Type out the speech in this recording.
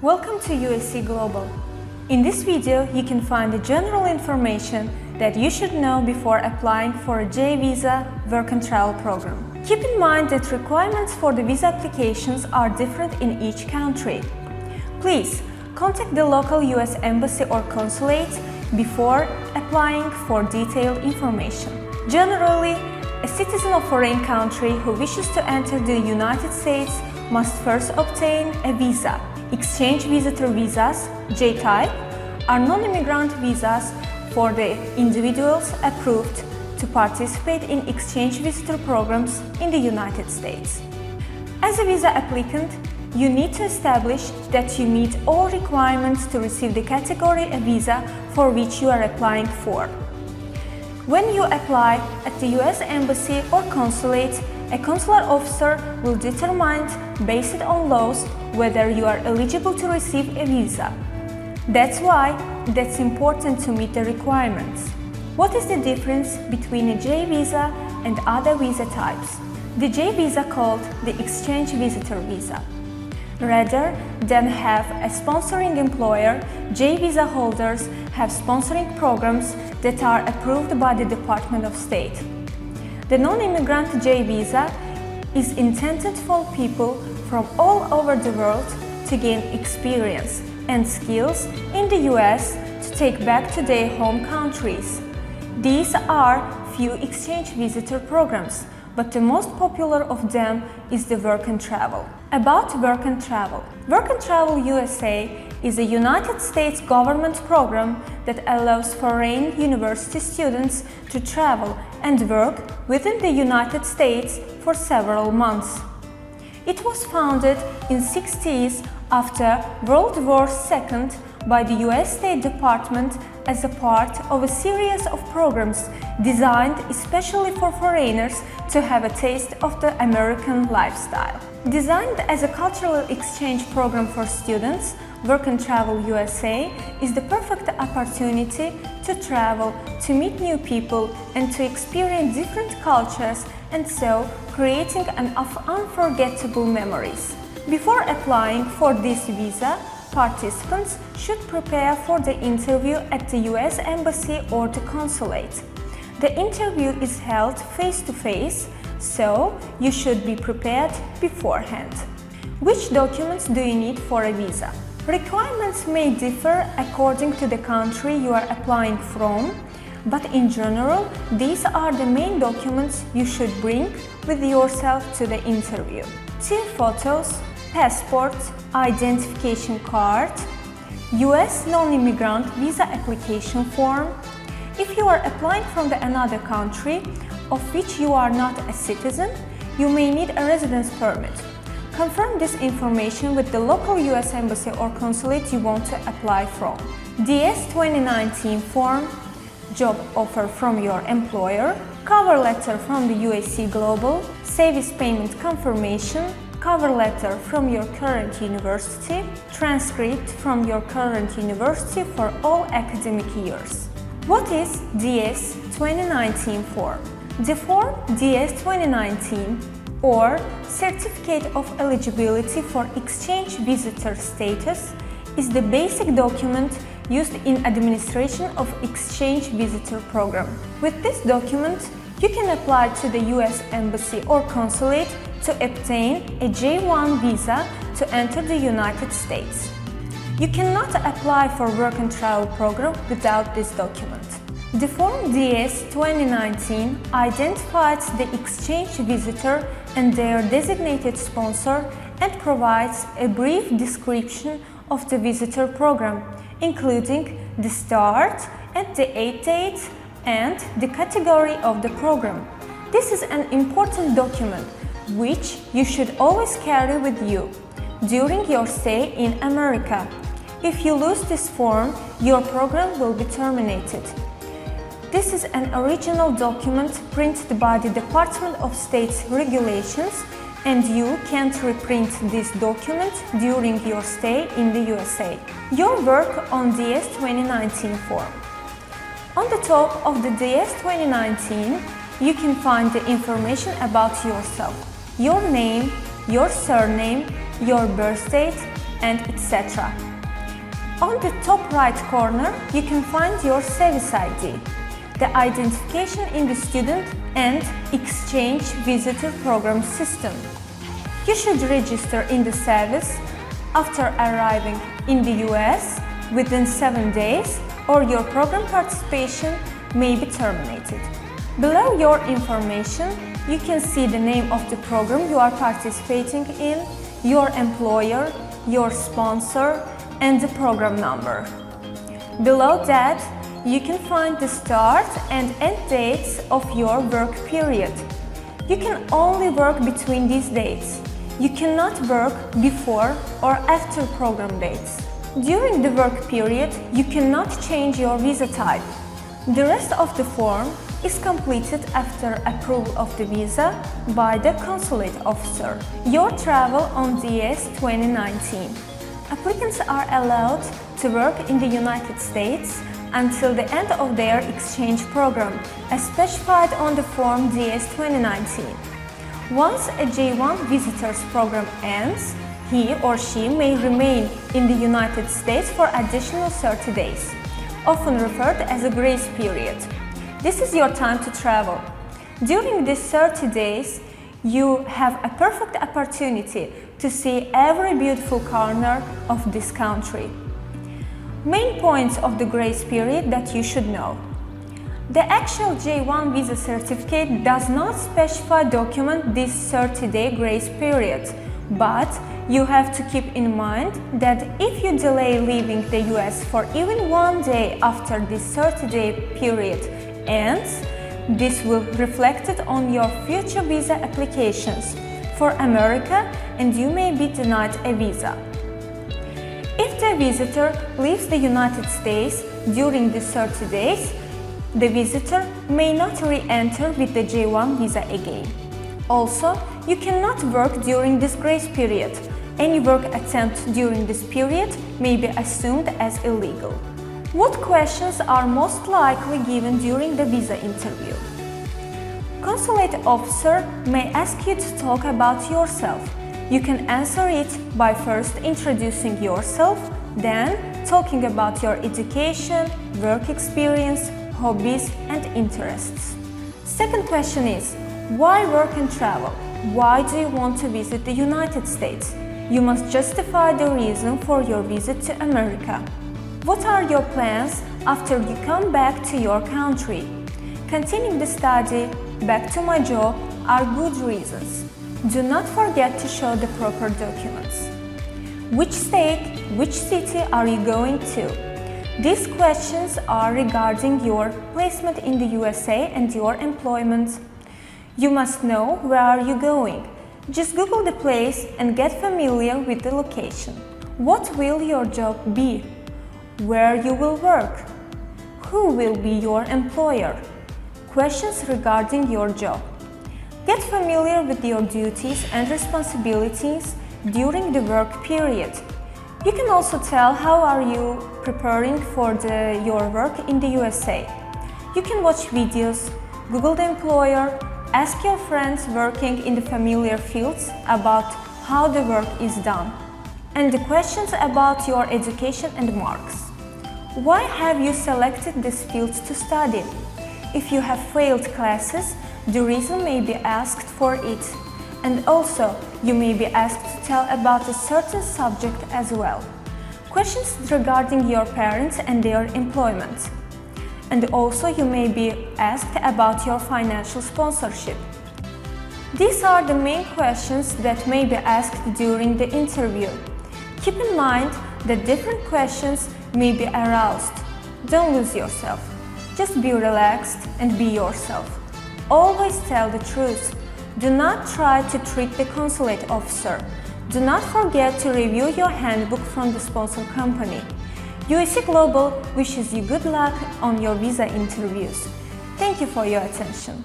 Welcome to USC Global. In this video, you can find the general information that you should know before applying for a J visa work and travel program. Keep in mind that requirements for the visa applications are different in each country. Please contact the local US embassy or consulate before applying for detailed information. Generally, a citizen of a foreign country who wishes to enter the United States must first obtain a visa. Exchange visitor visas, J-type, are non-immigrant visas for the individuals approved to participate in exchange visitor programs in the United States. As a visa applicant, you need to establish that you meet all requirements to receive the category of visa for which you are applying for. When you apply at the US Embassy or Consulate, a consular officer will determine, based on laws, whether you are eligible to receive a visa. That's why it's important to meet the requirements. What is the difference between a J visa and other visa types? The J visa, called the exchange visitor visa. Rather than have a sponsoring employer, J visa holders have sponsoring programs that are approved by the Department of State. The non-immigrant J visa is intended for people from all over the world to gain experience and skills in the US to take back to their home countries. These are few exchange visitor programs, but the most popular of them is the Work and Travel. About Work and Travel. Work and Travel USA is a United States government program that allows foreign university students to travel and work within the United States for several months. It was founded in the 60s after World War II by the US State Department as a part of a series of programs designed especially for foreigners to have a taste of the American lifestyle. Designed as a cultural exchange program for students, Work and Travel USA is the perfect opportunity to travel, to meet new people, and to experience different cultures, and so creating an unforgettable memories. Before applying for this visa, participants should prepare for the interview at the US Embassy or the Consulate. The interview is held face-to-face, so you should be prepared beforehand. Which documents do you need for a visa? Requirements may differ according to the country you are applying from, but in general, these are the main documents you should bring with yourself to the interview. 2 photos, passport, identification card, US non-immigrant visa application form. If you are applying from another country of which you are not a citizen, you may need a residence permit. Confirm this information with the local US Embassy or Consulate you want to apply from. DS 2019 form, job offer from your employer, cover letter from the USC Global, service payment confirmation, cover letter from your current university, transcript from your current university for all academic years. What is DS 2019 form? The form DS 2019 or Certificate of Eligibility for Exchange Visitor Status is the basic document used in administration of exchange visitor program. With this document, you can apply to the US Embassy or Consulate to obtain a J1 visa to enter the United States. You cannot apply for Work and Travel program without this document. The Form DS 2019 identifies the exchange visitor and their designated sponsor and provides a brief description of the visitor program, including the start and the end date and the category of the program. This is an important document which you should always carry with you during your stay in America. If you lose this form, your program will be terminated. This is an original document printed by the Department of State's regulations, and you can't reprint this document during your stay in the USA. Your work on DS 2019 form. On the top of the DS 2019, you can find the information about yourself, your name, your surname, your birth date, and etc. On the top right corner, you can find your service ID, the identification in the student and exchange visitor program system. You should register in the service after arriving in the US within 7 days, or your program participation may be terminated. Below your information, you can see the name of the program you are participating in, your employer, your sponsor, and the program number. Below that, you can find the start and end dates of your work period. You can only work between these dates. You cannot work before or after program dates. During the work period, you cannot change your visa type. The rest of the form is completed after approval of the visa by the Consulate officer. Your travel on DS 2019. Applicants are allowed to work in the United States until the end of their exchange program, as specified on the form DS 2019. Once a J1 visitor's program ends, he or she may remain in the United States for additional 30 days, often referred as a grace period. This is your time to travel. During these 30 days, you have a perfect opportunity to see every beautiful corner of this country. Main points of the grace period that you should know. The actual J1 visa certificate does not specify document this 30-day grace period, but you have to keep in mind that if you delay leaving the US for even 1 day after this 30-day period ends, this will be reflected on your future visa applications for America and you may be denied a visa. If the visitor leaves the United States during the 30 days, the visitor may not re-enter with the J1 visa again. Also, you cannot work during this grace period. Any work attempt during this period may be assumed as illegal. What questions are most likely given during the visa interview? Consulate officer may ask you to talk about yourself. You can answer it by first introducing yourself, then talking about your education, work experience, hobbies and interests. Second question is, why work and travel? Why do you want to visit the United States? You must justify the reason for your visit to America. What are your plans after you come back to your country? Continuing the study, back to my job are good reasons. Do not forget to show the proper documents. Which state, which city are you going to? These questions are regarding your placement in the USA and your employment. You must know where are you going. Just Google the place and get familiar with the location. What will your job be? Where you will work? Who will be your employer? Questions regarding your job. Get familiar with your duties and responsibilities during the work period. You can also tell how are you preparing for your work in the USA. You can watch videos, Google the employer, ask your friends working in the familiar fields about how the work is done. And the questions about your education and marks. Why have you selected these fields to study? If you have failed classes, the reason may be asked for it. And also, you may be asked to tell about a certain subject as well. Questions regarding your parents and their employment. And also, you may be asked about your financial sponsorship. These are the main questions that may be asked during the interview. Keep in mind that different questions may be aroused. Don't lose yourself. Just be relaxed and be yourself. Always tell the truth. Do not try to trick the consulate officer. Do not forget to review your handbook from the sponsor company. USC Global wishes you good luck on your visa interviews. Thank you for your attention.